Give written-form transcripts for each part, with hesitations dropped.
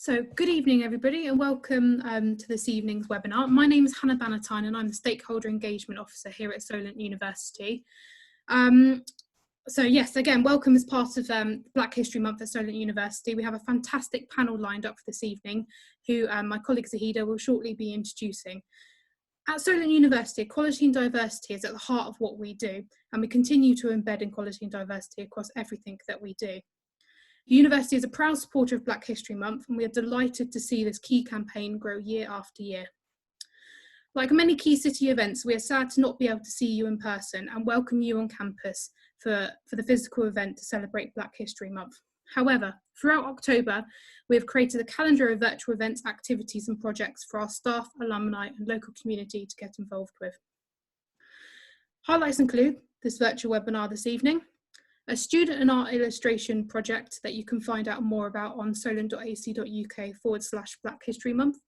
So good evening everybody and welcome to this evening's webinar. My name is Hannah Bannatyne and I'm the Stakeholder Engagement Officer here at Solent University. So yes, again, welcome as part of Black History Month at Solent University. We have a fantastic panel lined up for this evening who my colleague Zahida will shortly be introducing. At Solent University, equality and diversity is at the heart of what we do, and we continue to embed equality and diversity across everything that we do. The university is a proud supporter of Black History Month, and we are delighted to see this key campaign grow year after year. Like many key city events, we are sad to not be able to see you in person and welcome you on campus for the physical event to celebrate Black History Month. However, throughout October, we have created a calendar of virtual events, activities and projects for our staff, alumni and local community to get involved with. Highlights include this virtual webinar this evening, a student and art illustration project that you can find out more about on solent.ac.uk/Black History Month,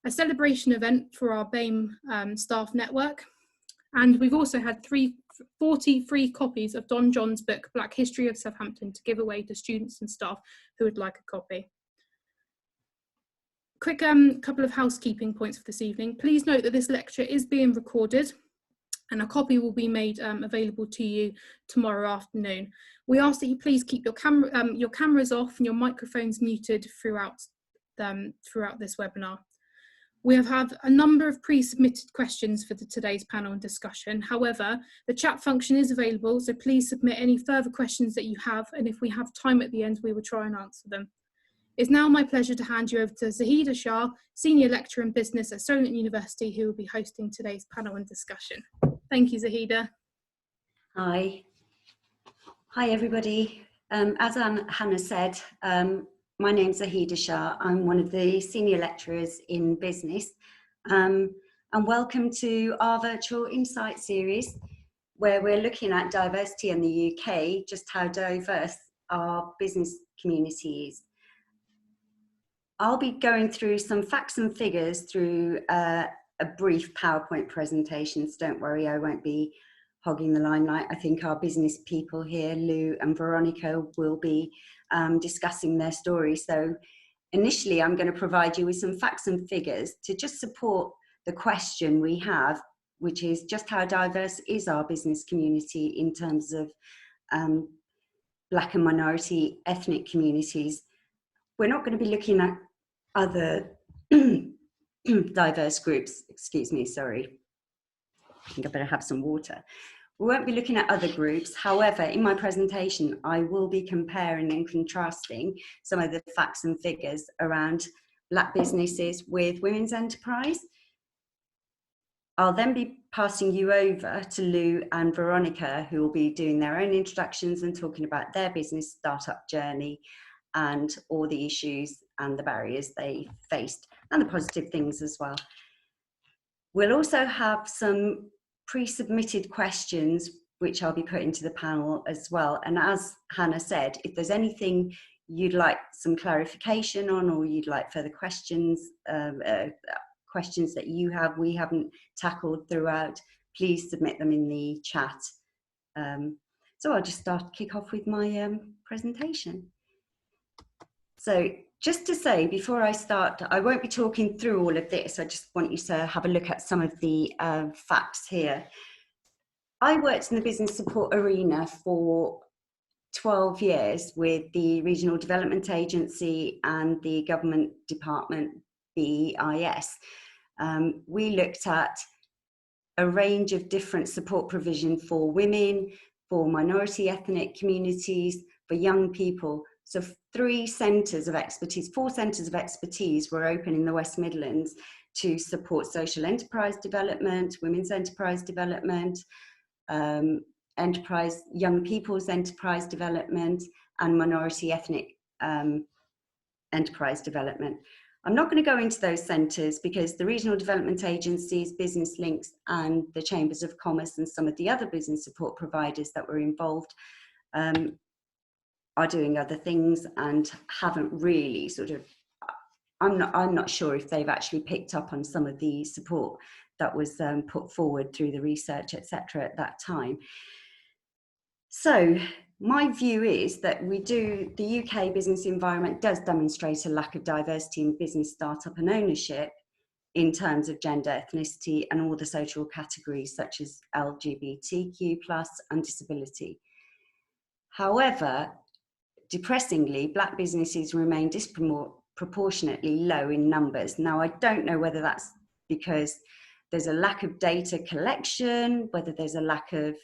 a celebration event for our BAME staff network, and we've also had 40 free copies of Don John's book, Black History of Southampton, to give away to students and staff who would like a copy. Quick couple of housekeeping points for this evening. Please note that this lecture is being recorded, and a copy will be made available to you tomorrow afternoon. We ask that you please keep your cameras off and your microphones muted throughout this webinar. We have had a number of pre-submitted questions for today's panel and discussion. However, the chat function is available, so please submit any further questions that you have, and if we have time at the end, we will try and answer them. It's now my pleasure to hand you over to Zahida Shah, Senior Lecturer in Business at Solent University, who will be hosting today's panel and discussion. Thank you, Zahida. Hi everybody. As Hannah said, my name's Zahida Shah. I'm one of the Senior Lecturers in Business, and welcome to our virtual Insight series, where we're looking at diversity in the UK, just how diverse our business community is. I'll be going through some facts and figures through a brief PowerPoint presentation, so don't worry, I won't be hogging the limelight. I think our business people here, Lou and Veronica, will be discussing their story. So initially, I'm going to provide you with some facts and figures to just support the question we have, which is just how diverse is our business community in terms of Black and minority ethnic communities. We're not going to be looking at other diverse groups, excuse me, sorry. I think I better have some water. We won't be looking at other groups. However, in my presentation, I will be comparing and contrasting some of the facts and figures around Black businesses with women's enterprise. I'll then be passing you over to Lou and Veronica, who will be doing their own introductions and talking about their business startup journey and all the issues and the barriers they faced and the positive things as well. We'll also have some pre-submitted questions which I'll be putting to the panel as well. And as Hannah said, if there's anything you'd like some clarification on, or you'd like further questions, questions that we haven't tackled throughout, please submit them in the chat. So I'll just kick off with my presentation. So just to say, before I start, I won't be talking through all of this. I just want you to have a look at some of the facts here. I worked in the business support arena for 12 years with the Regional Development Agency and the government department, BEIS. We looked at a range of different support provision for women, for minority ethnic communities, for young people. So 4 centres of expertise were open in the West Midlands to support social enterprise development, women's enterprise development, young people's enterprise development, and minority ethnic enterprise development. I'm not going to go into those centres because the regional development agencies, business links, and the chambers of commerce and some of the other business support providers that were involved are doing other things and haven't really I'm not sure if they've actually picked up on some of the support that was put forward through the research, etc. at that time. So my view is that the UK business environment does demonstrate a lack of diversity in business startup and ownership in terms of gender, ethnicity, and all the social categories such as LGBTQ+ and disability. However, depressingly, Black businesses remain disproportionately low in numbers. Now, I don't know whether that's because there's a lack of data collection, whether there's a lack of,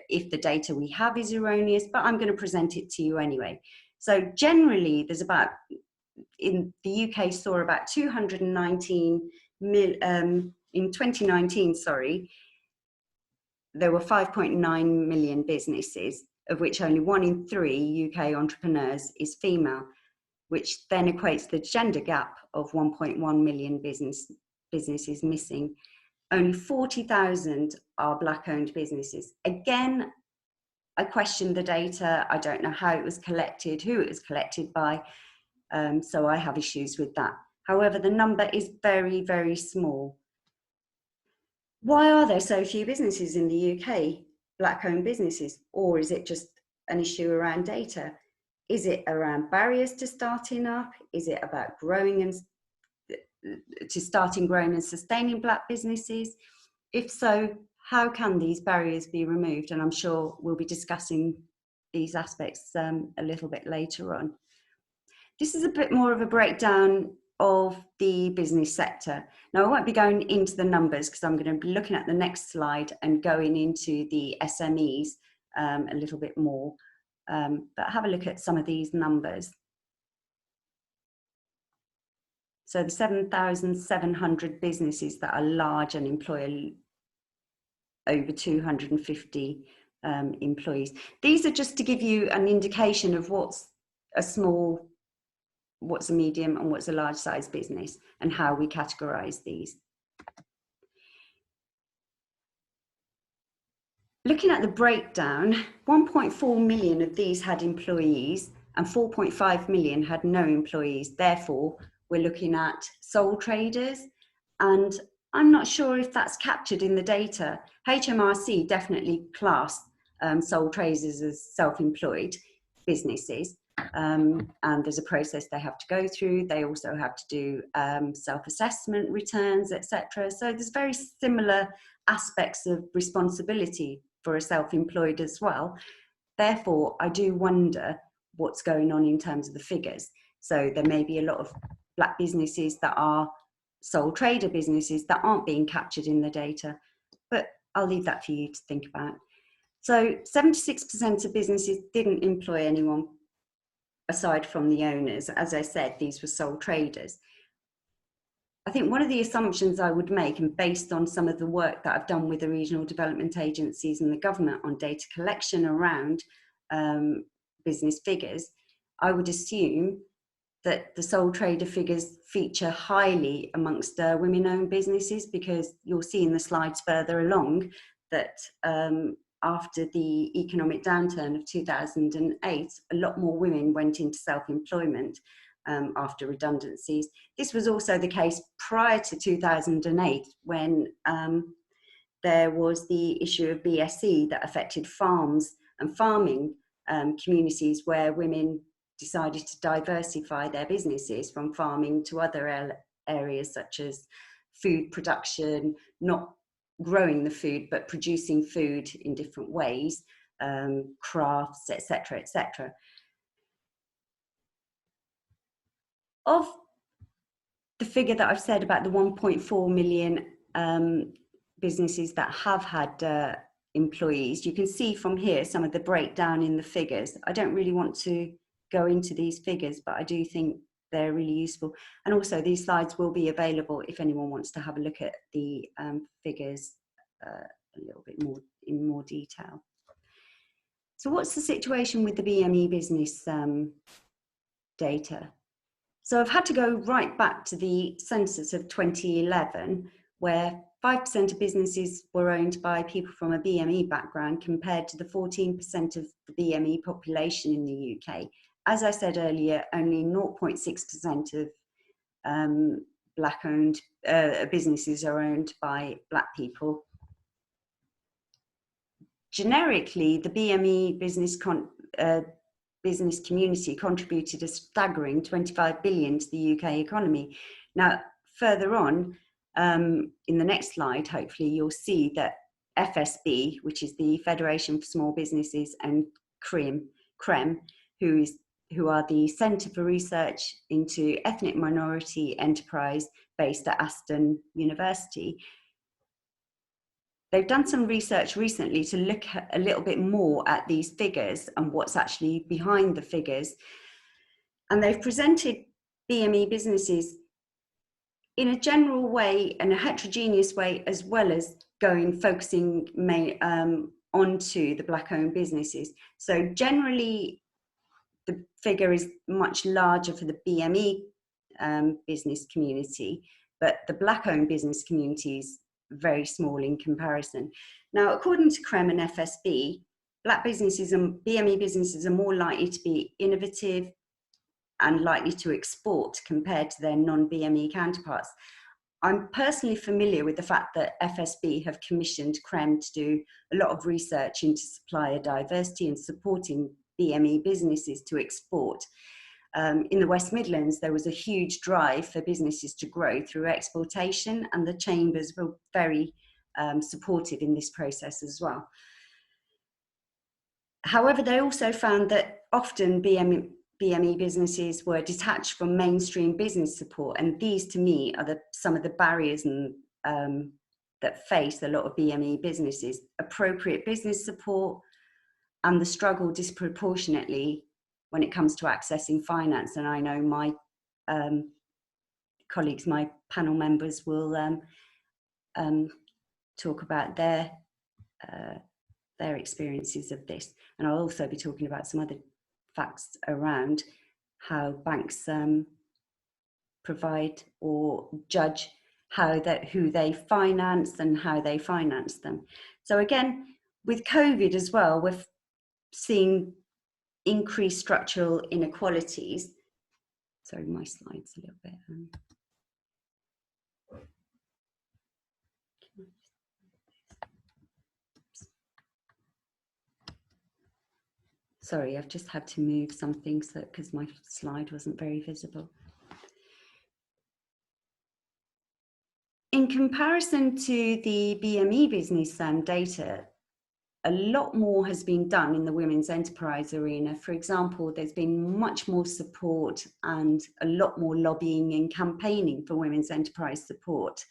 if the data we have is erroneous, but I'm going to present it to you anyway. So generally, there's about, in the UK saw about 219 in 2019, sorry, there were 5.9 million businesses, of which only 1 in 3 UK entrepreneurs is female, which then equates the gender gap of 1.1 million businesses missing. Only 40,000 are Black-owned businesses. Again, I question the data. I don't know how it was collected, who it was collected by, so I have issues with that. However, the number is very, very small. Why are there so few businesses in the UK, Black-owned businesses? Or is it just an issue around data? Is it around barriers to starting up? Is it about growing and sustaining Black businesses? If so, how can these barriers be removed? And I'm sure we'll be discussing these aspects a little bit later on. This is a bit more of a breakdown of the business sector. Now, I won't be going into the numbers because I'm going to be looking at the next slide and going into the SMEs a little bit more, but have a look at some of these numbers. So the 7,700 businesses that are large and employ over 250 employees. These are just to give you an indication of what's a small, what's a medium, and what's a large size business, and how we categorize these. Looking at the breakdown, 1.4 million of these had employees and 4.5 million had no employees. Therefore, we're looking at sole traders, and I'm not sure if that's captured in the data. HMRC definitely classed sole traders as self-employed businesses. And there's a process they have to go through. They also have to do self-assessment returns, etc. So there's very similar aspects of responsibility for a self-employed as well. Therefore, I do wonder what's going on in terms of the figures. So there may be a lot of Black businesses that are sole trader businesses that aren't being captured in the data, but I'll leave that for you to think about. So 76% of businesses didn't employ anyone aside from the owners. As I said, these were sole traders. I think one of the assumptions I would make, and based on some of the work that I've done with the regional development agencies and the government on data collection around business figures, I would assume that the sole trader figures feature highly amongst women-owned businesses, because you'll see in the slides further along that after the economic downturn of 2008, a lot more women went into self-employment after redundancies. This was also the case prior to 2008, when there was the issue of BSE that affected farms and farming communities, where women decided to diversify their businesses from farming to other areas such as food production, not growing the food but producing food in different ways, crafts, etc., etc. Of the figure that I've said about the 1.4 million businesses that have had employees, you can see from here some of the breakdown in the figures. I don't really want to go into these figures, but I do think they're really useful. And also these slides will be available if anyone wants to have a look at the figures a little bit more in more detail. So what's the situation with the BME business data? So I've had to go right back to the census of 2011, where 5% of businesses were owned by people from a BME background, compared to the 14% of the BME population in the UK. As I said earlier, only 0.6% of Black-owned businesses are owned by Black people. generically, the BME business community contributed a staggering 25 billion to the UK economy. Now, further on, in the next slide, hopefully you'll see that FSB, which is the Federation for Small Businesses, and CREM, who are the Centre for Research into Ethnic Minority Enterprise based at Aston University. They've done some research recently to look a little bit more at these figures and what's actually behind the figures. And they've presented BME businesses in a general way and a heterogeneous way, as well as focusing onto the Black-owned businesses. So generally, the figure is much larger for the BME business community, but the Black-owned business community is very small in comparison. Now, according to CREM and FSB, Black businesses and BME businesses are more likely to be innovative and likely to export compared to their non-BME counterparts. I'm personally familiar with the fact that FSB have commissioned CREM to do a lot of research into supplier diversity and supporting BME businesses to export. In the West Midlands, there was a huge drive for businesses to grow through exportation, and the chambers were very supportive in this process as well. However, they also found that often BME businesses were detached from mainstream business support, and these, to me, are some of the barriers that face a lot of BME businesses: appropriate business support, and the struggle disproportionately when it comes to accessing finance. And I know my colleagues, my panel members, will talk about their experiences of this. And I'll also be talking about some other facts around how banks provide or judge who they finance and how they finance them. So again, with COVID as well, we're seeing increased structural inequalities. Sorry, my slide's a little bit. Sorry, I've just had to move something because my slide wasn't very visible. In comparison to the BME business data, a lot more has been done in the women's enterprise arena. For example, there's been much more support and a lot more lobbying and campaigning for women's enterprise support.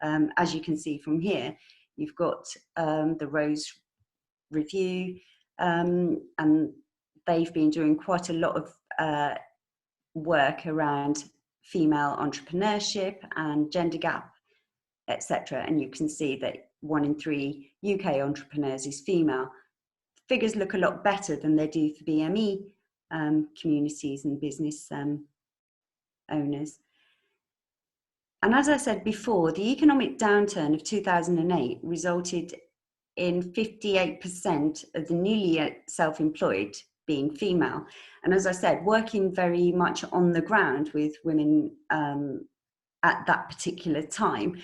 As you can see from here, you've got the Rose Review, and they've been doing quite a lot of work around female entrepreneurship and gender gap, etc. And you can see that 1 in 3 UK entrepreneurs is female. Figures look a lot better than they do for BME communities and business owners. And as I said before, the economic downturn of 2008 resulted in 58% of the newly self-employed being female. And as I said, working very much on the ground with women at that particular time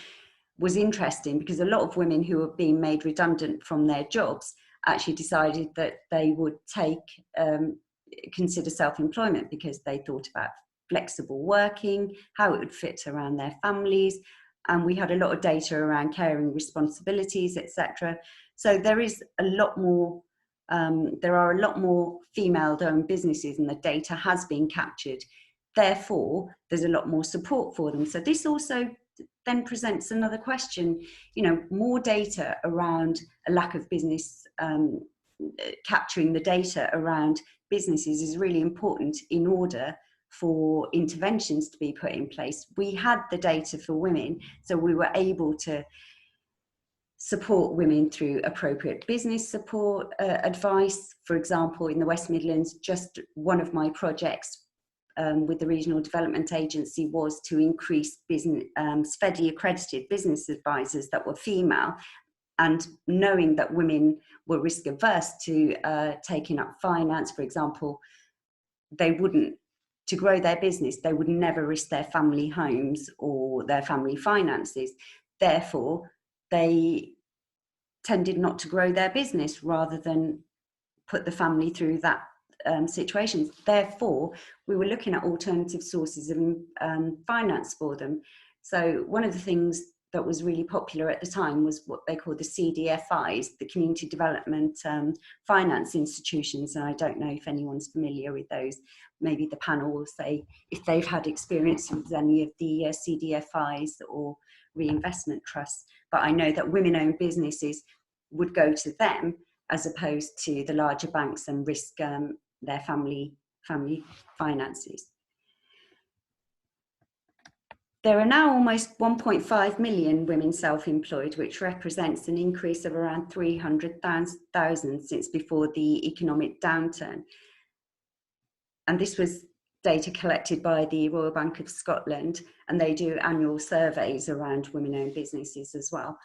was interesting, because a lot of women who were being made redundant from their jobs actually decided that they would consider self-employment, because they thought about flexible working, how it would fit around their families. And we had a lot of data around caring responsibilities, etc. So there is a lot more, there are a lot more female-owned businesses, and the data has been captured. Therefore, there's a lot more support for them. So this also then presents another question, more data around a lack of business, capturing the data around businesses is really important in order for interventions to be put in place. We had the data for women, so we were able to support women through appropriate business support, advice. For example, in the West Midlands, just one of my projects with the Regional Development Agency was to increase SFEDI accredited business advisors that were female, and knowing that women were risk averse to taking up finance. For example, to grow their business, they would never risk their family homes or their family finances. Therefore, they tended not to grow their business rather than put the family through that situations. Therefore, we were looking at alternative sources of finance for them. So one of the things that was really popular at the time was what they called the CDFIs, the Community Development Finance Institutions. And I don't know if anyone's familiar with those. Maybe the panel will say if they've had experience with any of the CDFIs or reinvestment trusts. But I know that women-owned businesses would go to them as opposed to the larger banks and risk their family finances. There are now almost 1.5 million women self-employed, which represents an increase of around 300,000 since before the economic downturn. And this was data collected by the Royal Bank of Scotland, and they do annual surveys around women-owned businesses as well.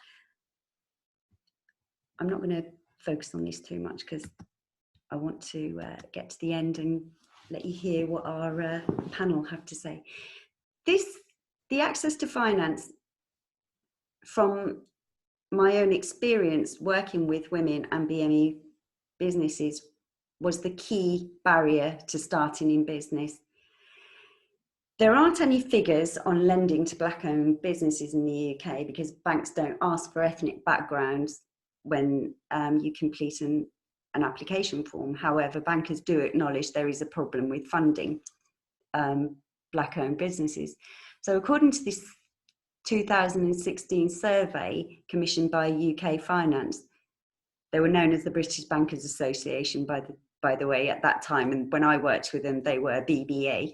I'm not going to focus on this too much because I want to get to the end and let you hear what our panel have to say. The access to finance, from my own experience working with women and BME businesses, was the key barrier to starting in business. There aren't any figures on lending to Black-owned businesses in the UK because banks don't ask for ethnic backgrounds when you complete an application form. However, bankers do acknowledge there is a problem with funding Black-owned businesses. So according to this 2016 survey commissioned by UK Finance, they were known as the British Bankers Association, by the way, at that time, and when I worked with them, they were BBA.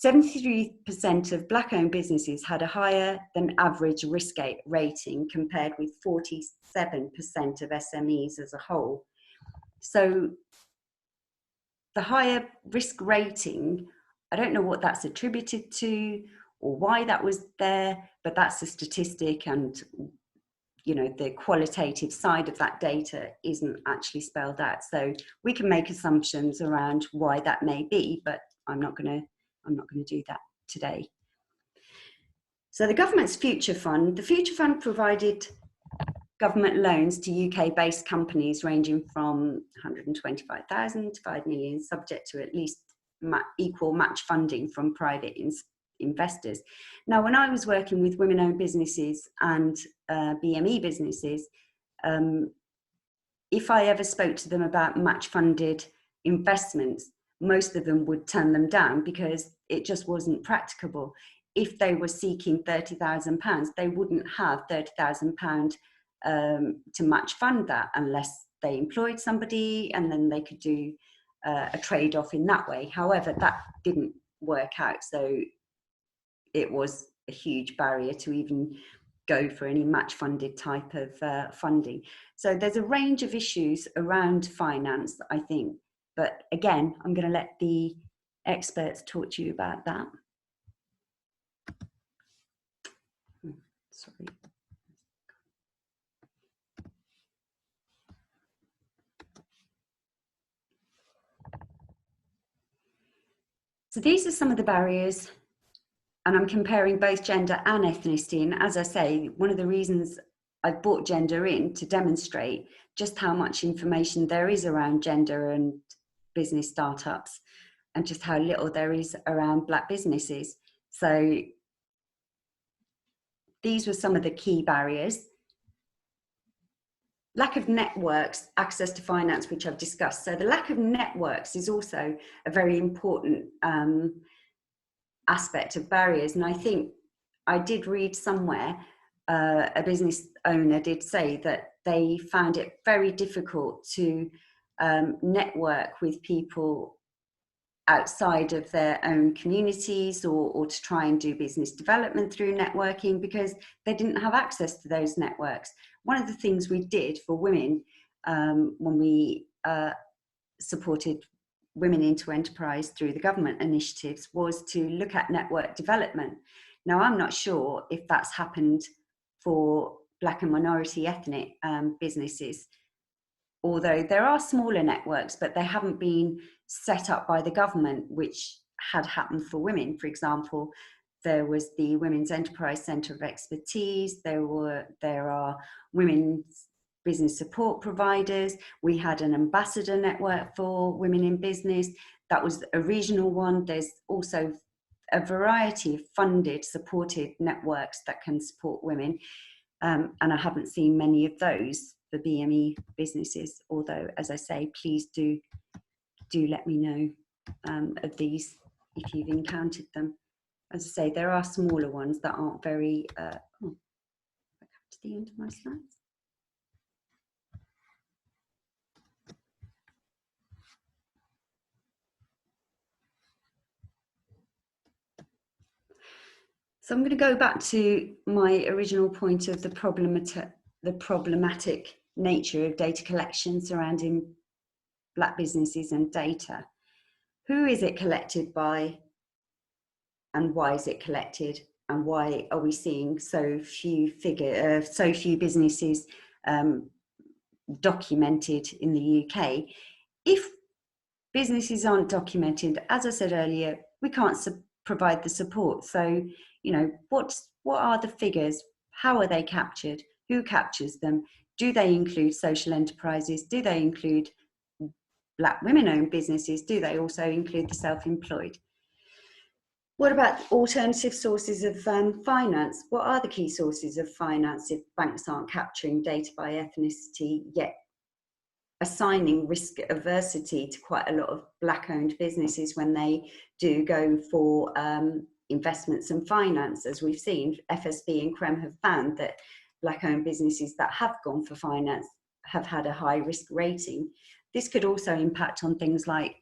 73% of Black-owned businesses had a higher than average risk rating compared with 47% of SMEs as a whole. So the higher risk rating, I don't know what that's attributed to or why that was there, but that's a statistic, and you know, the qualitative side of that data isn't actually spelled out. So we can make assumptions around why that may be, but I'm not going to do that today. So the government's Future Fund, the Future Fund provided government loans to UK-based companies ranging from 125,000 to 5 million, subject to at least equal match funding from private investors. Now, when I was working with women-owned businesses and BME businesses, if I ever spoke to them about match-funded investments, most of them would turn them down because it just wasn't practicable. If they were seeking £30,000, they wouldn't have £30,000 to match fund that unless they employed somebody and then they could do a trade-off in that way. However, that didn't work out, so it was a huge barrier to even go for any match-funded type of funding. So there's a range of issues around finance, I think, but again, I'm going to let the experts talk to you about that. Sorry. So these are some of the barriers, and I'm comparing both gender and ethnicity. And as I say, one of the reasons I've brought gender in to demonstrate just how much information there is around gender and business startups, and just how little there is around Black businesses. So these were some of the key barriers. Lack of networks, access to finance, which I've discussed. So the lack of networks is also a very important aspect of barriers. And I think I did read somewhere, a business owner did say that they found it very difficult to network with people outside of their own communities, or to try and do business development through networking, because they didn't have access to those networks. One of the things we did for women when we supported women into enterprise through the government initiatives was to look at network development. Now, I'm not sure if that's happened for Black and minority ethnic businesses, although there are smaller networks, but they haven't been set up by the government, which had happened for women. For example, there was the Women's Enterprise Centre of Expertise, there are women's business support providers. We had an ambassador network for women in business. That was a regional one. There's also a variety of funded, supported networks that can support women. And I haven't seen many of those for BME businesses, although, as I say, please do let me know of these if you've encountered them. As I say, there are smaller ones that aren't very, back to the end of my slides. So I'm going to go back to my original point of the problematic nature of data collection surrounding Black businesses and data. Who is it collected by, and why is it collected, and why are we seeing so few businesses documented in the UK? If businesses aren't documented, as I said earlier, we can't provide the support. So, you know, what are the figures? How are they captured? Who captures them? Do they include social enterprises? Do they include Black women-owned businesses? Do they also include the self-employed? What about alternative sources of finance? What are the key sources of finance if banks aren't capturing data by ethnicity, yet assigning risk aversity to quite a lot of Black-owned businesses when they do go for investments and finance? As we've seen, FSB and CREM have found that Black-owned businesses that have gone for finance have had a high risk rating. This could also impact on things like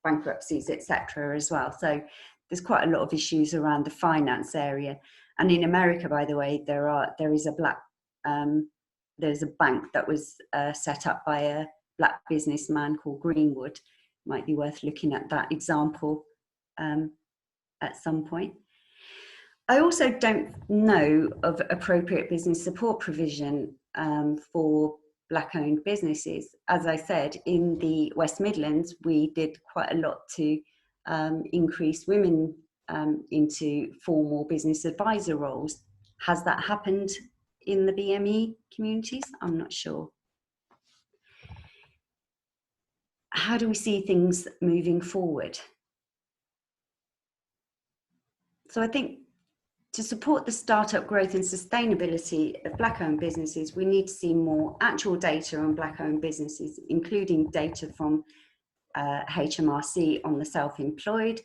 bankruptcies, etc. as well. So there's quite a lot of issues around the finance area. And in America, by the way, there's a bank that was set up by a Black businessman called Greenwood. Might be worth looking at that example at some point. I also don't know of appropriate business support provision for Black-owned businesses. As I said, in the West Midlands, we did quite a lot to increase women into formal business advisor roles. Has that happened in the BME communities? I'm not sure. How do we see things moving forward? So I think to support the startup growth and sustainability of Black-owned businesses, we need to see more actual data on Black-owned businesses, including data from HMRC on the self-employed.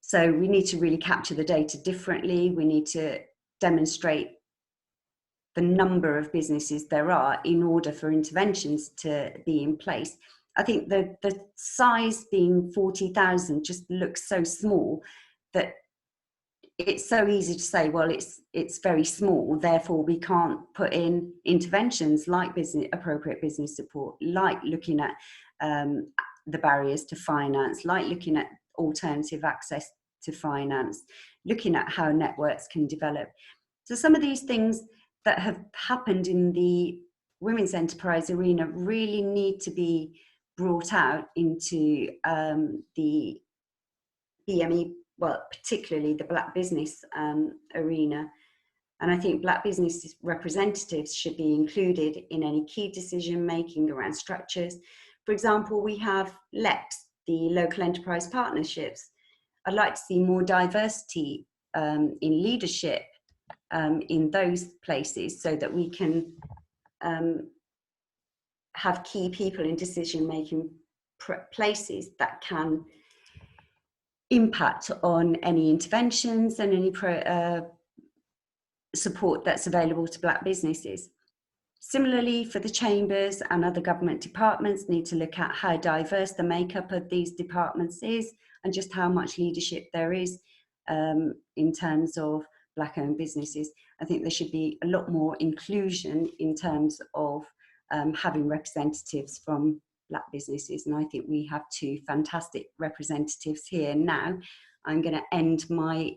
So we need to really capture the data differently. We need to demonstrate the number of businesses there are in order for interventions to be in place. I think the size being 40,000 just looks so small that it's so easy to say, well, it's very small, therefore we can't put in interventions like appropriate business support, like looking at the barriers to finance, like looking at alternative access to finance, looking at how networks can develop. So some of these things that have happened in the women's enterprise arena really need to be brought out into the BME, well, particularly the Black business arena. And I think Black business representatives should be included in any key decision making around structures. For example, we have LEPs, the local enterprise partnerships. I'd like to see more diversity in leadership in those places so that we can have key people in decision making places that can impact on any interventions and any support that's available to Black businesses. Similarly, for the chambers and other government departments, need to look at how diverse the makeup of these departments is and just how much leadership there is in terms of Black-owned businesses. I think there should be a lot more inclusion in terms of having representatives from Black businesses, and I think we have two fantastic representatives here now. I'm going to end my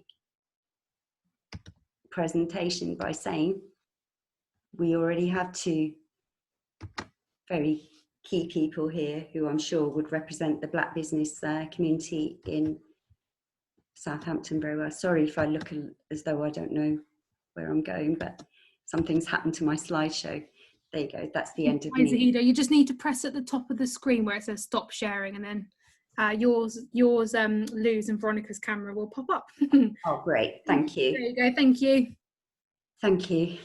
presentation by saying we already have two very key people here who I'm sure would represent the Black business community in Southampton very well. Sorry if I look as though I don't know where I'm going, but something's happened to my slideshow. There you go. That's the end of Hi, me. Zahida. You just need to press at the top of the screen where it says stop sharing, and then yours, Lou's and Veronica's camera will pop up. Oh, great. Thank you. There you go. Thank you. Thank you.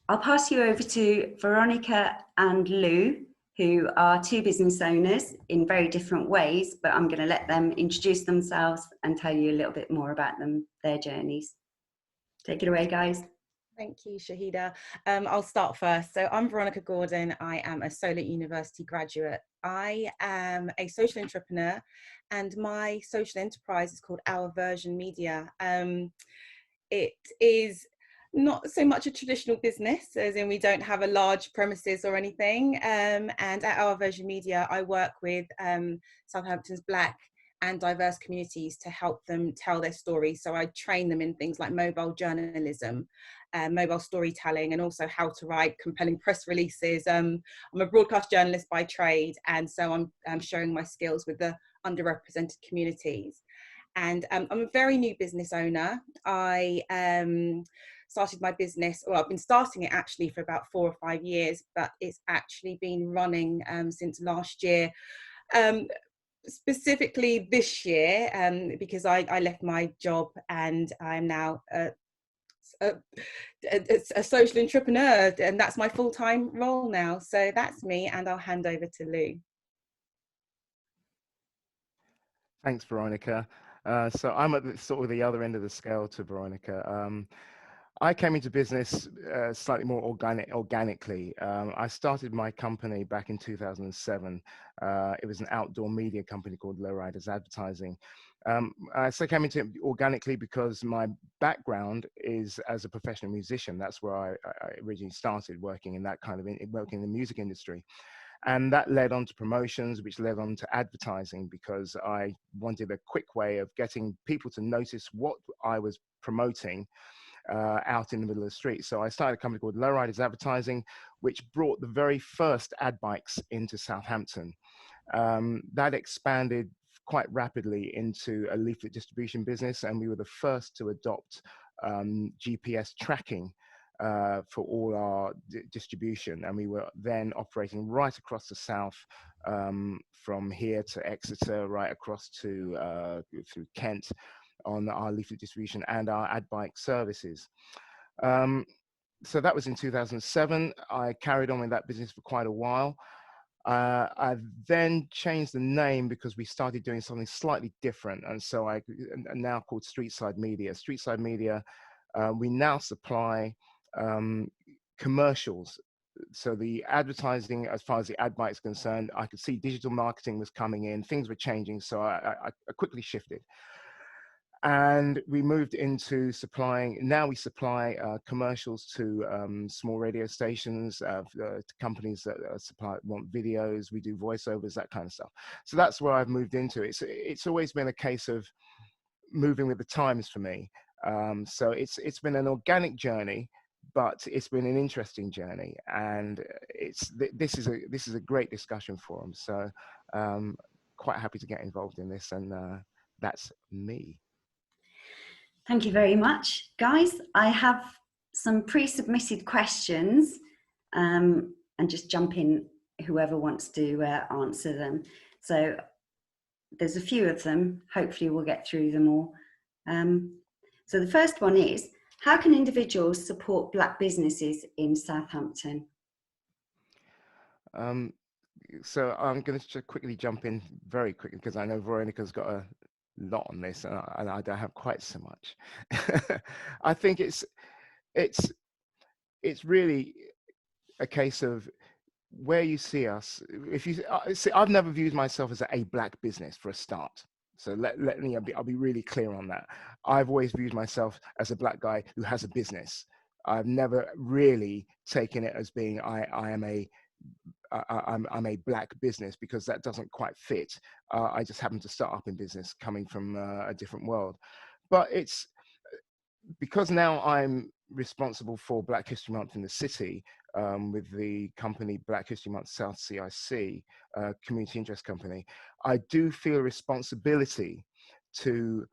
I'll pass you over to Veronica and Lou, who are two business owners in very different ways, but I'm going to let them introduce themselves and tell you a little bit more about their journeys. Take it away, guys. Thank you, Shahida. I'll start first. So I'm Veronica Gordon. I am a Solent University graduate. I am a social entrepreneur, and my social enterprise is called Our Version Media. It is not so much a traditional business, as in we don't have a large premises or anything. And at Our Version Media, I work with Southampton's Black and diverse communities to help them tell their story. So I train them in things like mobile journalism, mobile storytelling, and also how to write compelling press releases. I'm a broadcast journalist by trade, and so I'm sharing my skills with the underrepresented communities. And I'm a very new business owner. I started my business, well, I've been starting it actually for about 4 or 5 years, but it's actually been running since last year. Specifically this year, because I left my job and I'm now a social entrepreneur, and that's my full-time role now. So that's me, and I'll hand over to Lou. Thanks, Veronica. So I'm at the other end of the scale to Veronica. I came into business slightly more organically. I started my company back in 2007. It was an outdoor media company called Lowriders Advertising. I came into it organically because my background is as a professional musician. That's where I originally started working in that kind of working in the music industry. And that led on to promotions, which led on to advertising, because I wanted a quick way of getting people to notice what I was promoting out in the middle of the street. So I started a company called Lowriders Advertising, which brought the very first ad bikes into Southampton. That expanded quite rapidly into a leaflet distribution business, and we were the first to adopt GPS tracking for all our distribution, and we were then operating right across the south, from here to Exeter, right across to through Kent, on our leaflet distribution and our ad bike services. So that was in 2007. I carried on with that business for quite a while. I then changed the name because we started doing something slightly different, and so I now called Streetside Media. Streetside Media, we now supply commercials. So the advertising, as far as the ad bike is concerned, I could see digital marketing was coming in, things were changing, so I quickly shifted. And we moved into supplying, now we supply commercials to small radio stations, to companies that want videos, we do voiceovers, that kind of stuff. So that's where I've moved into. It's always been a case of moving with the times for me. So it's been an organic journey, but it's been an interesting journey, and this is a great discussion forum. So quite happy to get involved in this, and that's me. Thank you very much, guys. I have some pre-submitted questions, and just jump in whoever wants to answer them. So there's a few of them. Hopefully we'll get through them all. So the first one is, how can individuals support Black businesses in Southampton? So I'm going to quickly jump in very quickly, because I know Veronica's got a lot on this, and I don't have quite so much. I think it's really a case of where you see us. If you see, I've never viewed myself as a Black business for a start. So I'll be really clear on that. I've always viewed myself as a Black guy who has a business. I've never really taken it as being I'm a Black business, because that doesn't quite fit. I just happen to start up in business coming from a different world. But it's because now I'm responsible for Black History Month in the city, with the company Black History Month South CIC, community interest company. I do feel a responsibility to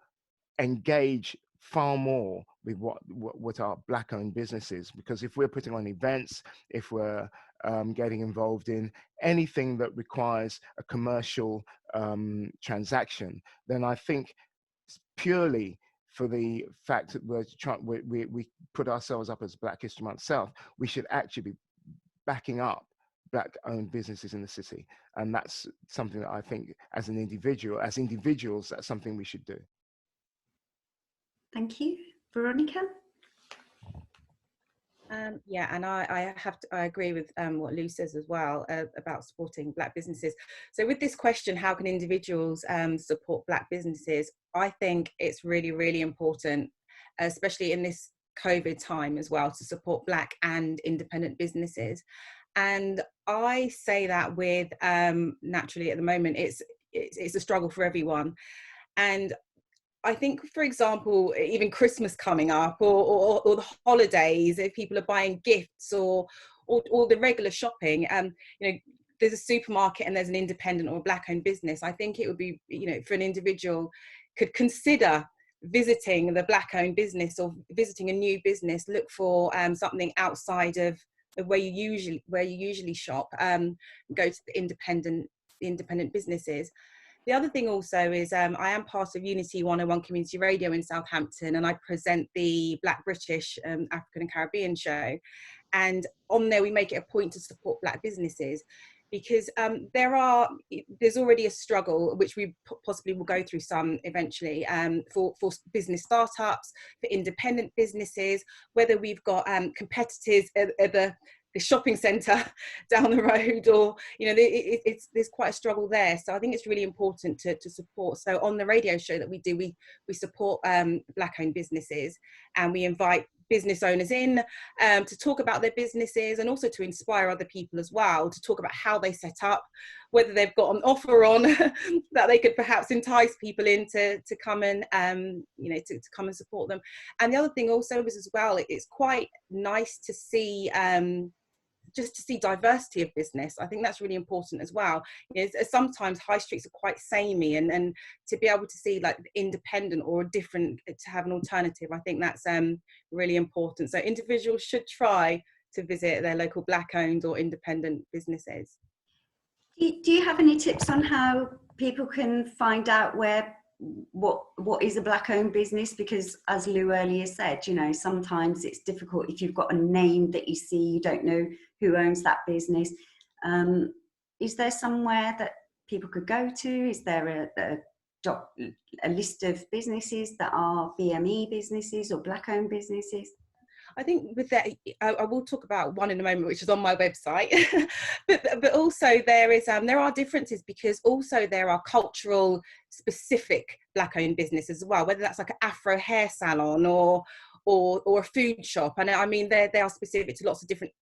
engage far more with what are Black-owned businesses, because if we're putting on events, if we're getting involved in anything that requires a commercial transaction, then I think purely for the fact that we put ourselves up as Black History Month South, we should actually be backing up Black-owned businesses in the city. And that's something that I think as individuals, that's something we should do. Thank you. Veronica? Yeah, and I agree with what Lou says as well about supporting Black businesses. So with this question, how can individuals support Black businesses? I think it's really, really important, especially in this COVID time as well, to support Black and independent businesses. And I say that with naturally at the moment, it's a struggle for everyone. And I think, for example, even Christmas coming up or the holidays, if people are buying gifts or the regular shopping, you know, there's a supermarket and there's an independent or a Black-owned business. I think it would be, you know, for an individual could consider visiting the Black-owned business or visiting a new business, look for something outside of where you usually shop, go to the independent businesses. The other thing also is I am part of Unity 101 Community Radio in Southampton, and I present the Black British African and Caribbean show. And on there, we make it a point to support Black businesses, because there's already a struggle, which we possibly will go through some eventually, for business startups, for independent businesses, whether we've got competitors at the shopping centre down the road, or, you know, there's quite a struggle there. So I think it's really important to support. So on the radio show that we do, we support Black-owned businesses, and we invite business owners in to talk about their businesses, and also to inspire other people as well, to talk about how they set up, whether they've got an offer on that they could perhaps entice people in to come and you know, to come and support them. And the other thing also is as well, it's quite nice to see just to see diversity of business. I think that's really important as well. You know, sometimes high streets are quite samey, and to be able to see like independent or a different, to have an alternative, I think that's really important. So individuals should try to visit their local Black-owned or independent businesses. Do you have any tips on how people can find out what is a Black-owned business? Because as Lou earlier said, you know, sometimes it's difficult if you've got a name that you see, you don't know who owns that business. Is there somewhere that people could go to? Is there a list of businesses that are BME businesses or Black-owned businesses? I think with that, I will talk about one in a moment, which is on my website. but also there are differences, because also there are cultural specific Black-owned businesses as well, whether that's like an Afro hair salon or a food shop. And I mean, they are specific to lots of different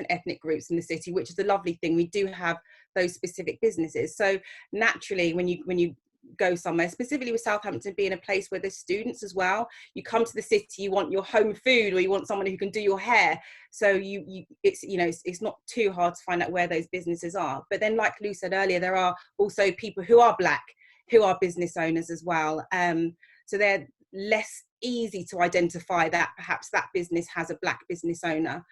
ethnic groups in the city, which is a lovely thing. We do have those specific businesses. So naturally, when you go somewhere, specifically with Southampton being a place where there's students as well, you come to the city, you want your home food, or you want someone who can do your hair, so it's not too hard to find out where those businesses are. But then, like Lou said earlier, there are also people who are Black who are business owners as well, so they're less easy to identify that perhaps that business has a Black business owner.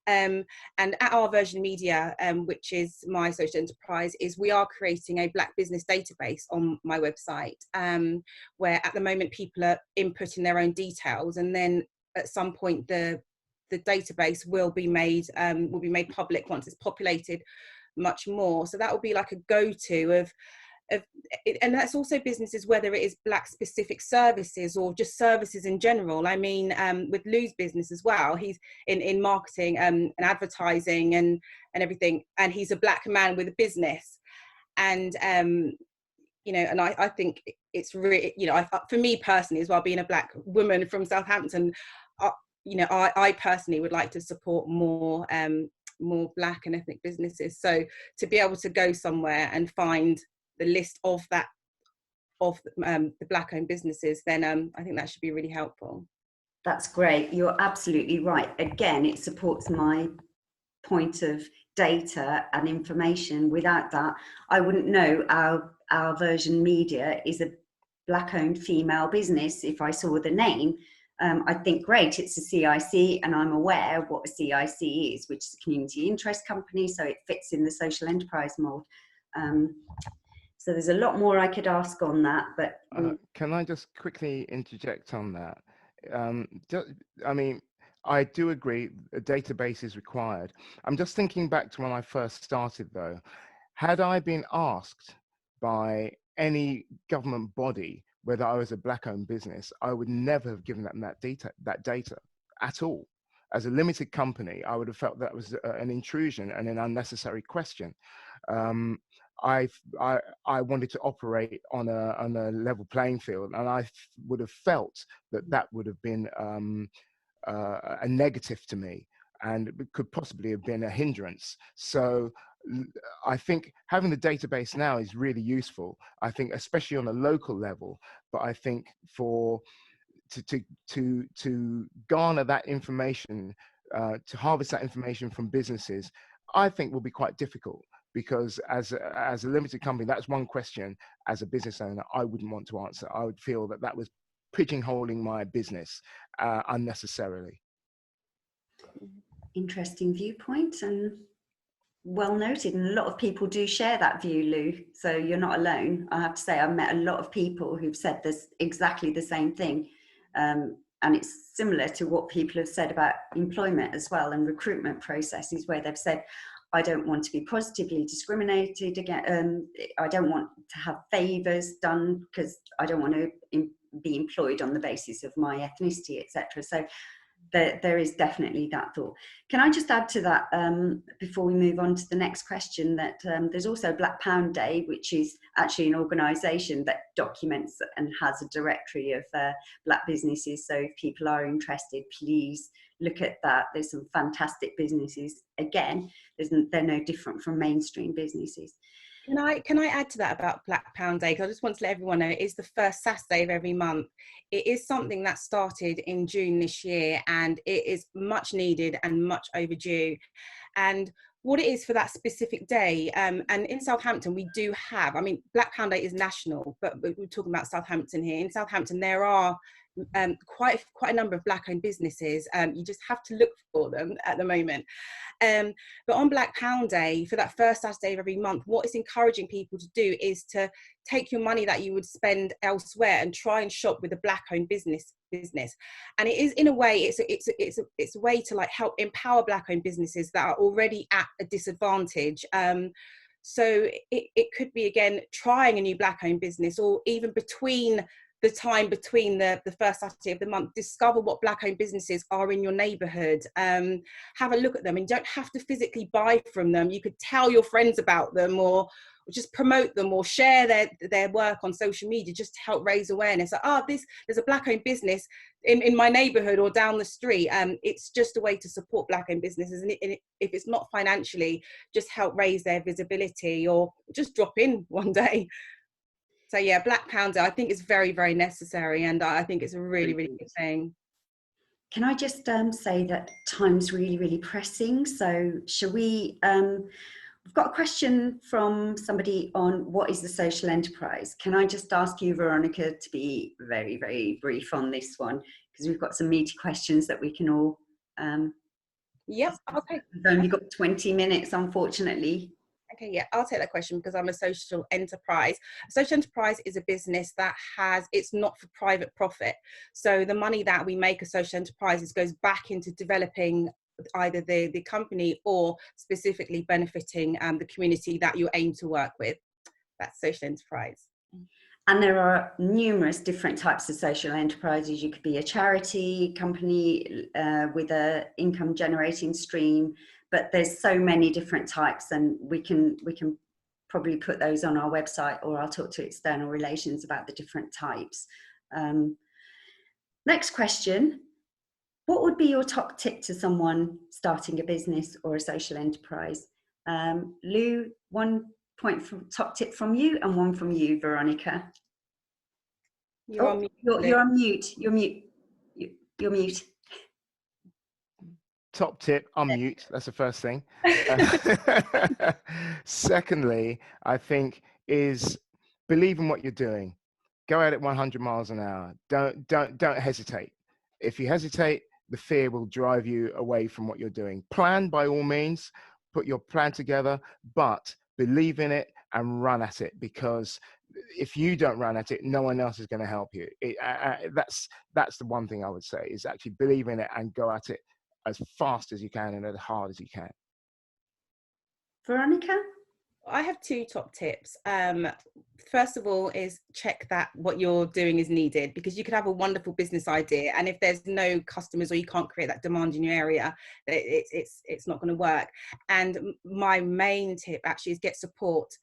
And at our Virgin Media, which is my social enterprise, we are creating a Black business database on my website, where at the moment people are inputting their own details, and then at some point the database will be made public once it's populated much more. So that will be like a go-to of and that's also businesses, whether it is Black specific services or just services in general. I mean, with Lou's business as well, he's in marketing and advertising and everything, and he's a Black man with a business. And you know, and I think it's really, you know, for me personally as well, being a Black woman from Southampton, you know, I personally would like to support more Black and ethnic businesses. So to be able to go somewhere and find the list of the Black-owned businesses, then I think that should be really helpful. That's great. You're absolutely right. Again, it supports my point of data and information. Without that, I wouldn't know our Virgin Media is a Black-owned female business if I saw the name. I think, great, it's a CIC, and I'm aware of what a CIC is, which is a community interest company, so it fits in the social enterprise mold. So there's a lot more I could ask on that, but can I just quickly interject on that? I mean, I do agree a database is required. I'm just thinking back to when I first started, though. Had I been asked by any government body whether I was a Black-owned business, I would never have given them that data at all. As a limited company, I would have felt that was an intrusion and an unnecessary question. I wanted to operate on a level playing field, and I would have felt that would have been a negative to me, and it could possibly have been a hindrance. So I think having the database now is really useful. I think especially on a local level, but I think to garner that information, to harvest that information from businesses, I think will be quite difficult, because as a limited company, that's one question as a business owner I wouldn't want to answer. I would feel that was pigeonholing my business unnecessarily. Interesting viewpoint, and well noted, and a lot of people do share that view, Lou, so you're not alone. I have to say, I've met a lot of people who've said this exactly the same thing, and it's similar to what people have said about employment as well, and recruitment processes, where they've said, I don't want to be positively discriminated against, I don't want to have favours done because I don't want to be employed on the basis of my ethnicity, etc. So there is definitely that thought. Can I just add to that, before we move on to the next question, that there's also Black Pound Day, which is actually an organisation that documents and has a directory of Black businesses. So if people are interested, please look at that. There's some fantastic businesses. Again, they're no different from mainstream businesses. Can I add to that about Black Pound Day? Because I just want to let everyone know it is the first Saturday of every month. It is something that started in June this year, and it is much needed and much overdue. And what it is for that specific day, and in Southampton we do have, I mean, Black Pound Day is national, but we're talking about Southampton here. In Southampton there are quite a number of Black-owned businesses. You just have to look for them at the moment. But on Black Pound Day, for that first Saturday of every month, what it's encouraging people to do is to take your money that you would spend elsewhere and try and shop with a Black-owned business. And it is, in a way, it's a way to like help empower Black-owned businesses that are already at a disadvantage. So it could be, again, trying a new Black-owned business, or even between the time between the first Saturday of the month, discover what Black-owned businesses are in your neighbourhood. Have a look at them, and you don't have to physically buy from them. You could tell your friends about them, or just promote them, or share their work on social media, just to help raise awareness. Like, there's a Black-owned business in my neighbourhood or down the street. It's just a way to support Black-owned businesses, and if it's not financially, just help raise their visibility, or just drop in one day. So yeah, Black Pound Day, I think is very, very necessary, and I think it's a really, really good thing. Can I just say that time's really, really pressing. So shall we, we've got a question from somebody on what is the social enterprise. Can I just ask you, Veronica, to be very, very brief on this one, because we've got some meaty questions that we can all... Yep, okay. We've only got 20 minutes, unfortunately. Okay, yeah, I'll take that question because I'm a social enterprise. A social enterprise is a business that it's not for private profit. So the money that we make as social enterprises goes back into developing either the company or specifically benefiting the community that you aim to work with. That's social enterprise. And there are numerous different types of social enterprises. You could be a charity company with an income generating stream, but there's so many different types, and we can probably put those on our website, or I'll talk to external relations about the different types. Next question. What would be your top tip to someone starting a business or a social enterprise? Lou, top tip from you, and one from you, Veronica. You're on mute. You're mute. Top tip, unmute. That's the first thing. Secondly, I think is believe in what you're doing. Go at it 100 miles an hour. Don't hesitate. If you hesitate, the fear will drive you away from what you're doing. Plan by all means, put your plan together, but believe in it and run at it, because if you don't run at it, no one else is going to help you. That's the one thing I would say, is actually believe in it and go at it as fast as you can and as hard as you can. Veronica? I have two top tips. First of all is check that what you're doing is needed, because you could have a wonderful business idea, and if there's no customers or you can't create that demand in your area, it's not going to work. And my main tip actually is get support.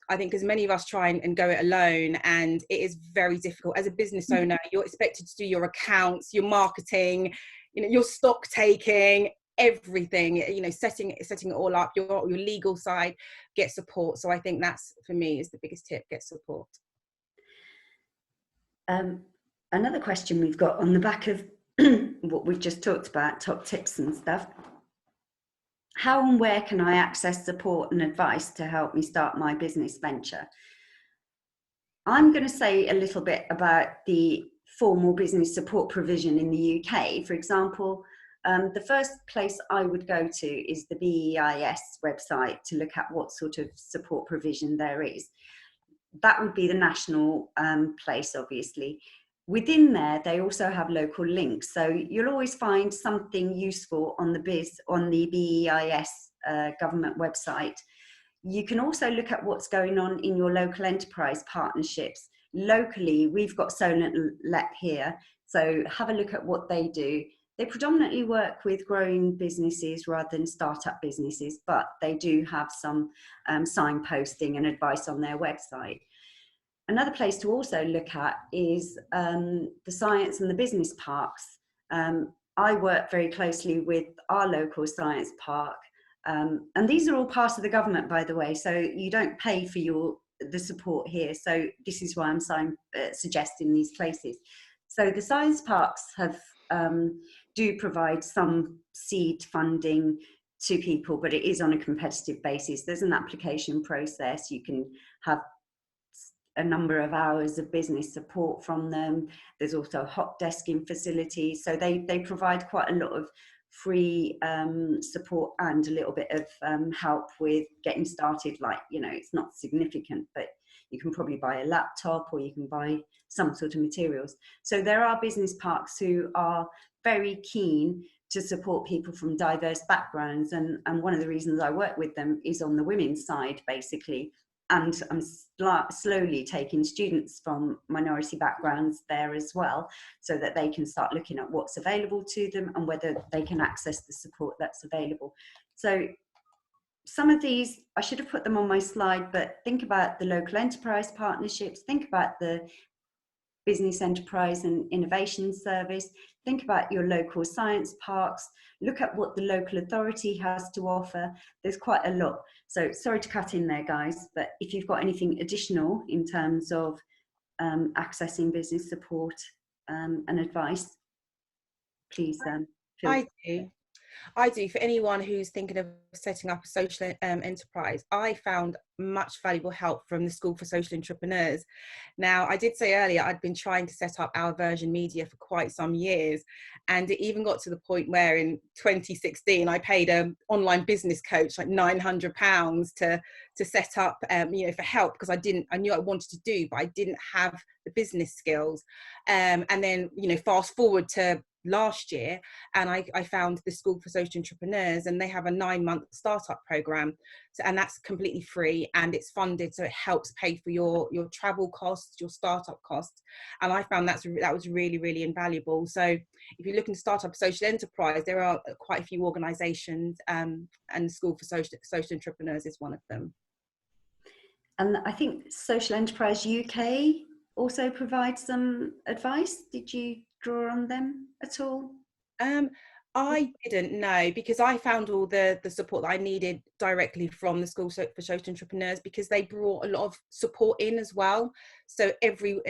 I think as many of us try and go it alone, and it is very difficult. As a business owner, you're expected to do your accounts, your marketing, your stock taking, everything, setting it all up, your legal side. Get support. So I think that's, for me, is the biggest tip: get support. Another question we've got on the back of what we've just talked about, top tips and stuff. How and where can I access support and advice to help me start my business venture? I'm going to say a little bit about the formal business support provision in the UK. For example, the first place I would go to is the BEIS website to look at what sort of support provision there is. That would be the national place, obviously. Within there, they also have local links. So you'll always find something useful on the BEIS government website. You can also look at what's going on in your local enterprise partnerships. Locally, we've got Solent here. So have a look at what they do. They predominantly work with growing businesses rather than startup businesses, but they do have some signposting and advice on their website. Another place to also look at is the science and the business parks. I work very closely with our local science park, and these are all part of the government, by the way, so you don't pay for the support here. So this is why I'm suggesting these places. So the science parks do provide some seed funding to people, but it is on a competitive basis. There's an application process. You can have a number of hours of business support from them. There's also hot desking facilities. So they provide quite a lot of free support and a little bit of help with getting started. Like, it's not significant, but you can probably buy a laptop or you can buy some sort of materials. So there are business parks who are very keen to support people from diverse backgrounds. And one of the reasons I work with them is on the women's side, basically. And I'm slowly taking students from minority backgrounds there as well, so that they can start looking at what's available to them and whether they can access the support that's available. So some of these, I should have put them on my slide, but think about the local enterprise partnerships, think about the Business Enterprise and Innovation Service, think about your local science parks, look at what the local authority has to offer. There's quite a lot. So sorry to cut in there, guys, but if you've got anything additional in terms of accessing business support and advice, please feel free. I do. For anyone who's thinking of setting up a social enterprise, I found much valuable help from the School for Social Entrepreneurs. Now, I did say earlier, I'd been trying to set up Our Version Media for quite some years. And it even got to the point where in 2016, I paid an online business coach like £900 to set up, for help, because I knew I wanted to do, but I didn't have the business skills. And then, fast forward to last year, and I found the School for Social Entrepreneurs, and they have a 9-month startup program, and that's completely free and it's funded, so it helps pay for your travel costs, your startup costs. And I found that was really, really invaluable. So if you're looking to start up a social enterprise, there are quite a few organizations, and the School for Social Entrepreneurs is one of them. And I think Social Enterprise UK also provides some advice. Did you draw on them at all? I didn't know, because I found all the support that I needed directly from the School for Social Entrepreneurs, because they brought a lot of support in as well. So every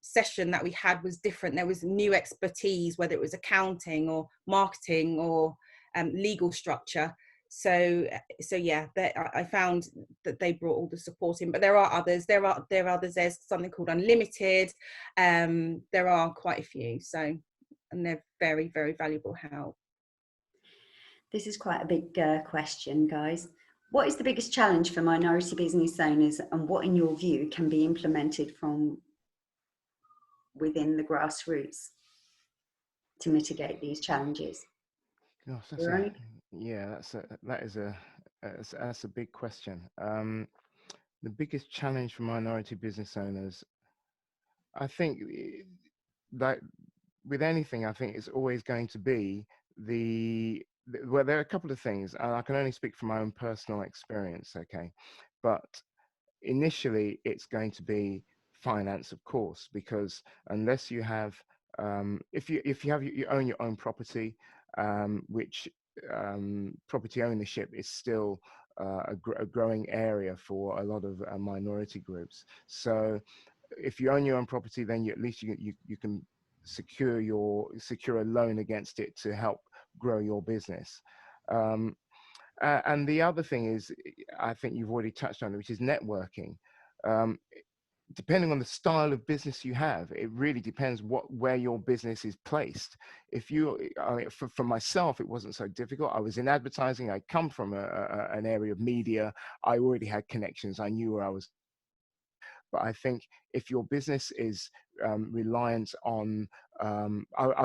session that we had was different. There was new expertise, whether it was accounting or marketing or legal structure. So yeah, I found that they brought all the support in, but there are others. There are others. There's something called Unlimited. There are quite a few. So and they're very, very valuable help. This is quite a big question, guys. What is the biggest challenge for minority business owners, and what, in your view, can be implemented from within the grassroots to mitigate these challenges? Gosh, Veronica? that's a big question. The biggest challenge for minority business owners, I think, that with anything, I think it's always going to be well, there are a couple of things, and I can only speak from my own personal experience, okay? But initially, it's going to be finance, of course, because unless you have, if you own your own property, which property ownership is still a growing area for a lot of minority groups. So if you own your own property, then at least you can secure a loan against it to help grow your business. And the other thing is, I think you've already touched on it, which is networking. Depending on the style of business you have, it really depends where your business is placed. For myself, it wasn't so difficult. I was in advertising. I come from an area of media. I already had connections. I knew where I was. But I think if your business is reliant on, I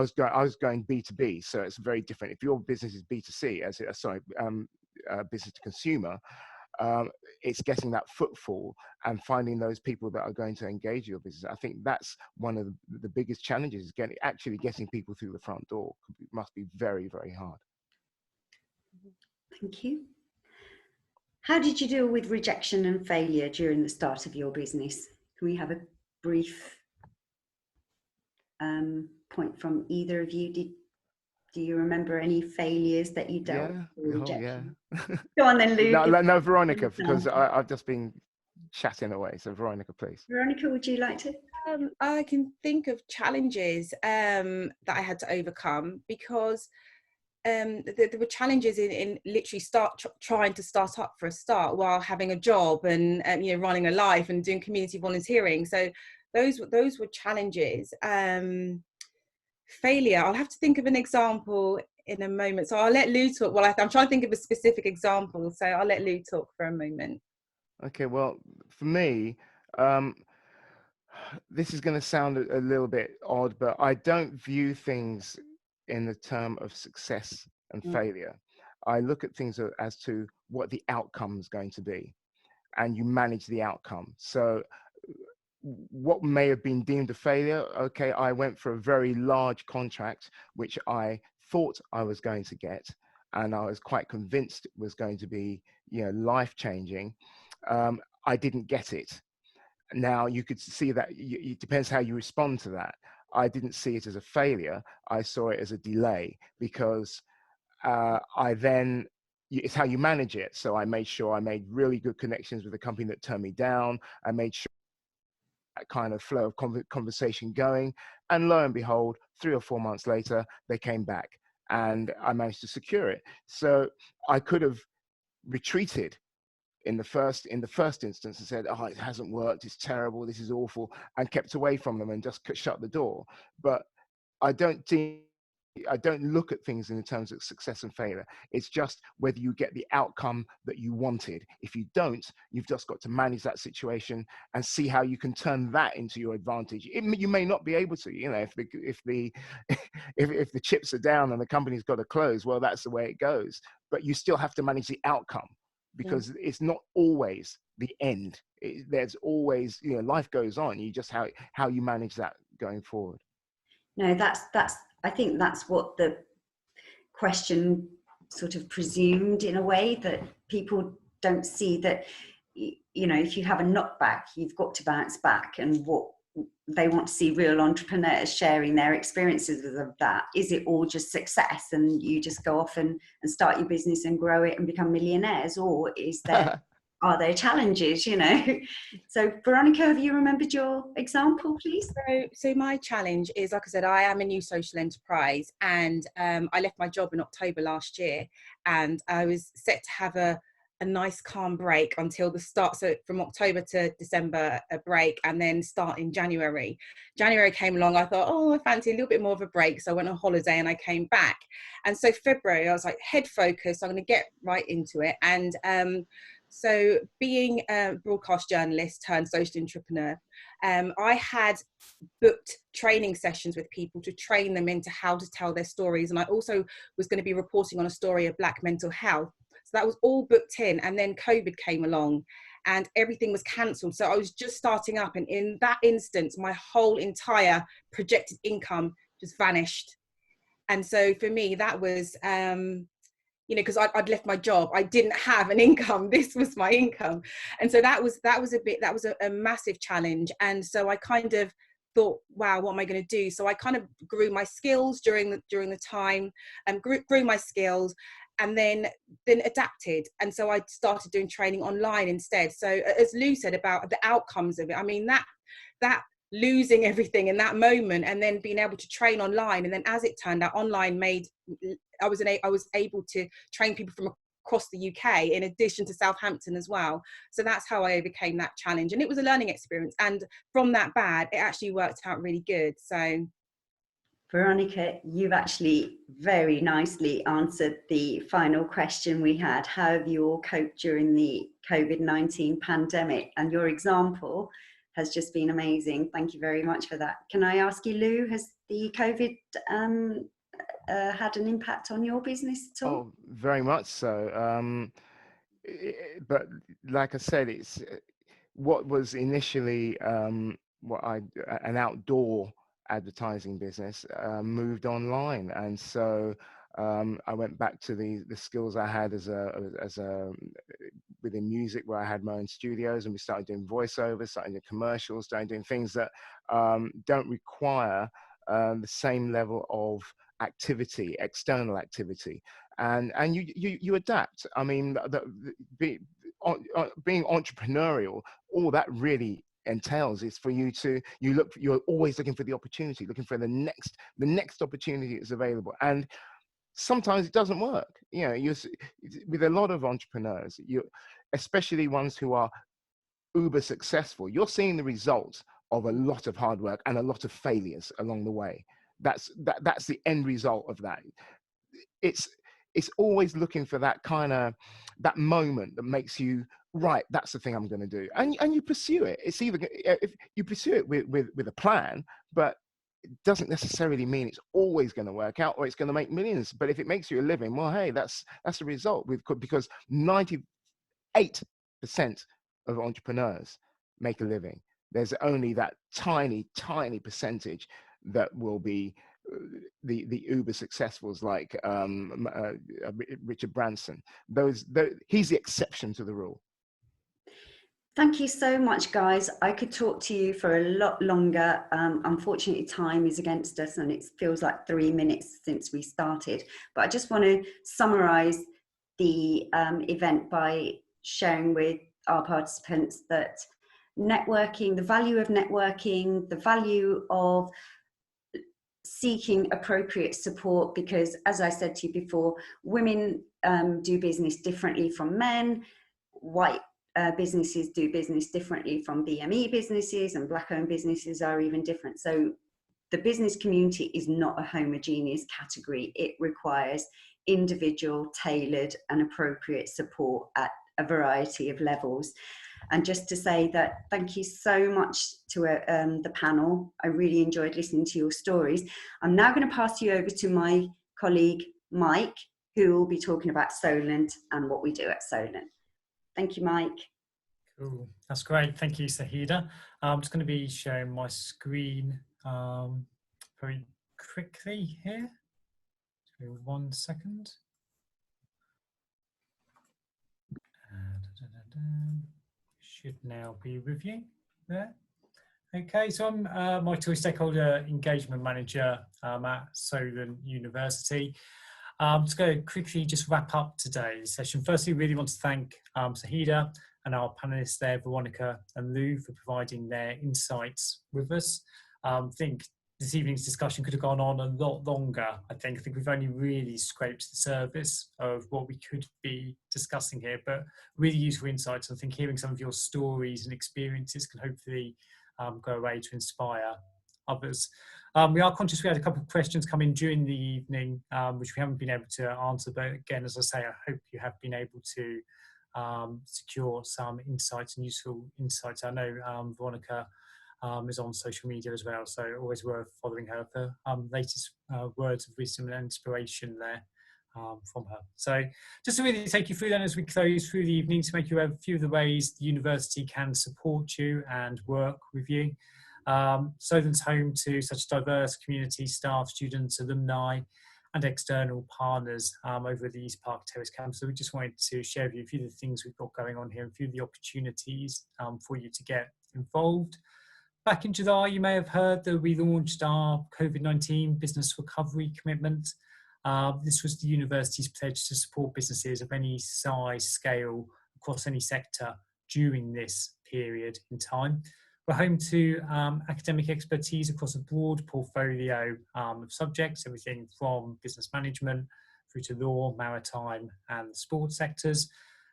was going B2B, so it's very different. If your business is B2C, business to consumer, it's getting that footfall and finding those people that are going to engage your business. I think that's one of the biggest challenges, is actually getting people through the front door. It must be very, very hard. Thank you. How did you deal with rejection and failure during the start of your business? Can we have a brief point from either of you? Do you remember any failures that you dealt with? Rejection? Yeah. Go on then, Luke. No, Veronica, because I've just been chatting away. So Veronica, please. Veronica, would you like to? I can think of challenges that I had to overcome, because there were challenges in literally trying to start up for a start while having a job and running a life and doing community volunteering. So those were challenges. Failure, I'll have to think of an example in a moment. So I'll let Lou talk. Well, I'm trying to think of a specific example. So I'll let Lou talk for a moment. Okay, well, for me, this is going to sound a little bit odd, but I don't view things in the term of success and failure. I look at things as to what the outcome is going to be, and you manage the outcome. So what may have been deemed a failure, okay, I went for a very large contract, which I thought I was going to get, and I was quite convinced it was going to be, life-changing. I didn't get it. Now, you could see that it depends how you respond to that. I didn't see it as a failure. I saw it as a delay, because it's how you manage it. So I made sure I made really good connections with the company that turned me down. I made sure that kind of flow of conversation going. And lo and behold, 3 or 4 months later, they came back and I managed to secure it. So I could have retreated in the first instance and said, oh, it hasn't worked, it's terrible, this is awful, and kept away from them and just shut the door. But I don't look at things in terms of success and failure. It's just whether you get the outcome that you wanted. If you don't, you've just got to manage that situation and see how you can turn that into your advantage. You may not be able to, if the chips are down and the company's got to close, well, that's the way it goes. But you still have to manage the outcome, because it's not always the end. There's always, life goes on. You just how you manage that going forward. No, I think that's what the question sort of presumed, in a way, that people don't see that, if you have a knockback, you've got to bounce back. And what they want to see real entrepreneurs sharing their experiences of that. Is it all just success and you just go off and start your business and grow it and become millionaires? Or are there challenges, So Veronica, have you remembered your example, please? So my challenge is, like I said, I am a new social enterprise, and I left my job in October last year, and I was set to have a a nice calm break until the start. So from October to December, a break, and then start in January. January came along, I thought, oh, I fancy a little bit more of a break. So I went on holiday and I came back. And so February, I was like, head focused, I'm going to get right into it. And so being a broadcast journalist turned social entrepreneur, I had booked training sessions with people to train them into how to tell their stories. And I also was going to be reporting on a story of Black mental health. So that was all booked in, and then COVID came along and everything was cancelled. So I was just starting up, and in that instance, my whole entire projected income just vanished. And so for me, that was, because I'd left my job, I didn't have an income. This was my income, and so that was a massive challenge. And so I kind of thought, wow, what am I going to do? So I kind of grew my skills during the time, and grew my skills, and then adapted. And so I started doing training online instead. So as Lou said about the outcomes of it, I mean, that losing everything in that moment and then being able to train online, and then as it turned out, online I was able to train people from across the UK in addition to Southampton as well. So that's how I overcame that challenge, and it was a learning experience, and from that bad it actually worked out really good. So Veronica, you've actually very nicely answered the final question we had. How have you all coped during the COVID-19 pandemic? And your example has just been amazing. Thank you very much for that. Can I ask you, Lou, has the COVID had an impact on your business at all? Oh, very much so. But like I said, it's what was initially an outdoor advertising business moved online, and so I went back to the skills I had as a within music, where I had my own studios, and we started doing voiceovers, started doing commercials, started doing things that don't require the same level of activity, external activity, and you adapt. I mean, being entrepreneurial, all that really entails is for you to you're always looking for the opportunity, looking for the next opportunity that's available, and sometimes it doesn't work. With a lot of entrepreneurs, especially ones who are uber successful, you're seeing the results of a lot of hard work and a lot of failures along the way. That's the end result of that. It's always looking for that moment that makes you, right, that's the thing I'm going to do, and you pursue it. It's either if you pursue it with a plan, but it doesn't necessarily mean it's always going to work out or it's going to make millions. But if it makes you a living, well, hey, that's the result. Because 98% of entrepreneurs make a living. There's only that tiny percentage that will be the uber successfuls, like Richard Branson. He's the exception to the rule. Thank you so much, guys. I could talk to you for a lot longer. Unfortunately, time is against us, and it feels like 3 minutes since we started. But I just want to summarize the event by sharing with our participants that networking, the value of networking, the value of seeking appropriate support, because as I said to you before, women do business differently from men. White businesses do business differently from BME businesses, and Black-owned businesses are even different. So the business community is not a homogeneous category. It requires individual, tailored and appropriate support at a variety of levels. And just to say that thank you so much to the panel. I really enjoyed listening to your stories. I'm now going to pass you over to my colleague, Mike, who will be talking about Solent and what we do at Solent. Thank you, Mike. Cool. That's great. Thank you, Zahida. I'm just going to be sharing my screen very quickly here. Give me 1 second. Should now be with you there. Okay, so I'm Michael, Stakeholder Engagement Manager at Solent University. I'm just going to quickly just wrap up today's session. Firstly, really want to thank Zahida and our panelists there, Veronica and Lou, for providing their insights with us. I think this evening's discussion could have gone on a lot longer. I think we've only really scraped the surface of what we could be discussing here, but really useful insights. I think hearing some of your stories and experiences can hopefully go away to inspire others. We are conscious we had a couple of questions come in during the evening, which we haven't been able to answer, but again, as I say, I hope you have been able to secure some insights and useful insights. I know Veronica is on social media as well, so always worth following her for latest words of wisdom and inspiration there from her. So just to really take you through then as we close through the evening, to make you aware of a few of the ways the university can support you and work with you. Solent's home to such a diverse community, staff, students, alumni and external partners over the East Park Terrace campus. So we just wanted to share with you a few of the things we've got going on here and a few of the opportunities for you to get involved. Back in July, you may have heard that we launched our COVID-19 business recovery commitment. This was the university's pledge to support businesses of any size, scale, across any sector during this period in time. We're home to academic expertise across a broad portfolio of subjects, everything from business management through to law, maritime and sports sectors.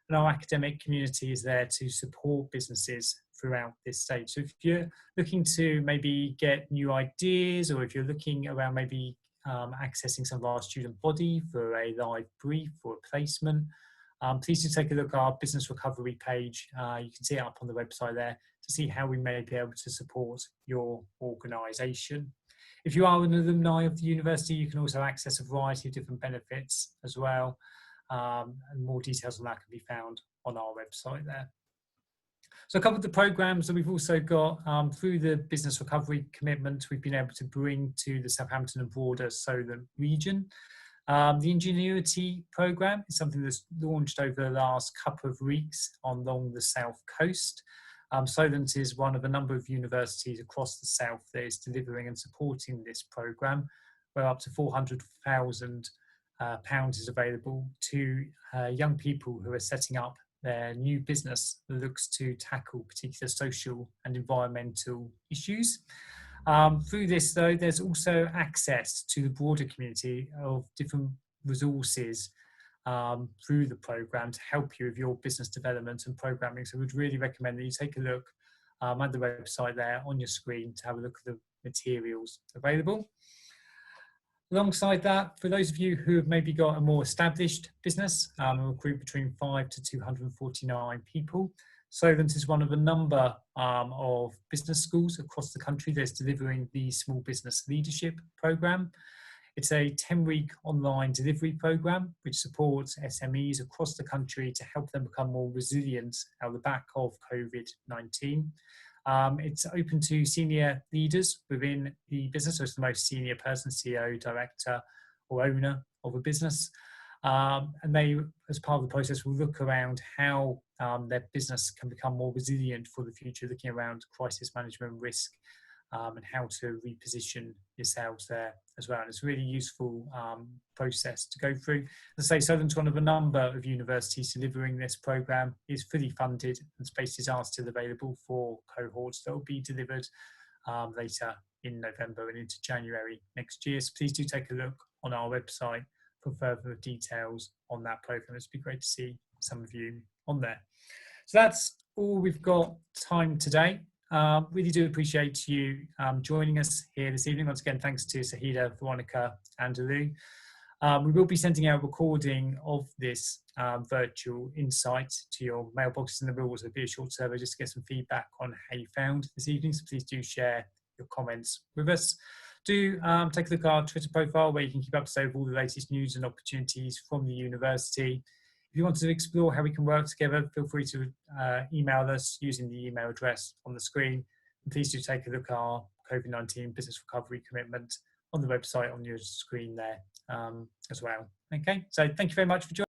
And our academic community is there to support businesses throughout this stage. So if you're looking to maybe get new ideas, or if you're looking around maybe accessing some of our student body for a live brief or a placement, please do take a look at our business recovery page. You can see it up on the website there to see how we may be able to support your organisation. If you are an alumni of the university, you can also access a variety of different benefits as well. And more details on that can be found on our website there. So a couple of the programmes that we've also got through the business recovery commitment, we've been able to bring to the Southampton and broader Solent region. The Ingenuity programme is something that's launched over the last couple of weeks along the south coast. Solent is one of a number of universities across the south that is delivering and supporting this programme, where up to £400,000 is available to young people who are setting up their new business that looks to tackle particular social and environmental issues. Through this, though, there's also access to the broader community of different resources through the programme to help you with your business development and programming. So we'd really recommend that you take a look at the website there on your screen to have a look at the materials available. Alongside that, for those of you who have maybe got a more established business, we recruit between 5 to 249 people. Solent is one of a number of business schools across the country that's delivering the Small Business Leadership Programme. It's a 10-week online delivery programme which supports SMEs across the country to help them become more resilient out of the back of COVID-19. It's open to senior leaders within the business, so it's the most senior person, CEO, director or owner of a business. And they, as part of the process, will look around how their business can become more resilient for the future, looking around crisis management, risk, and how to reposition yourselves there as well. And it's a really useful process to go through. As I say, Solent's one of a number of universities delivering this programme. It's fully funded and spaces are still available for cohorts that will be delivered later in November and into January next year. So please do take a look on our website for further details on that programme. It'd be great to see some of you on there. So that's all we've got time today. Really do appreciate you joining us here this evening. Once again, thanks to Zahida, Veronica and Lou. We will be sending out a recording of this virtual insight to your mailboxes, and there will also be a short survey just to get some feedback on how you found this evening. So please do share your comments with us. Do take a look at our Twitter profile where you can keep up to date with all the latest news and opportunities from the university. If you want to explore how we can work together, feel free to email us using the email address on the screen. And please do take a look at our COVID-19 business recovery commitment on the website on your screen there as well. Okay, so thank you very much for joining.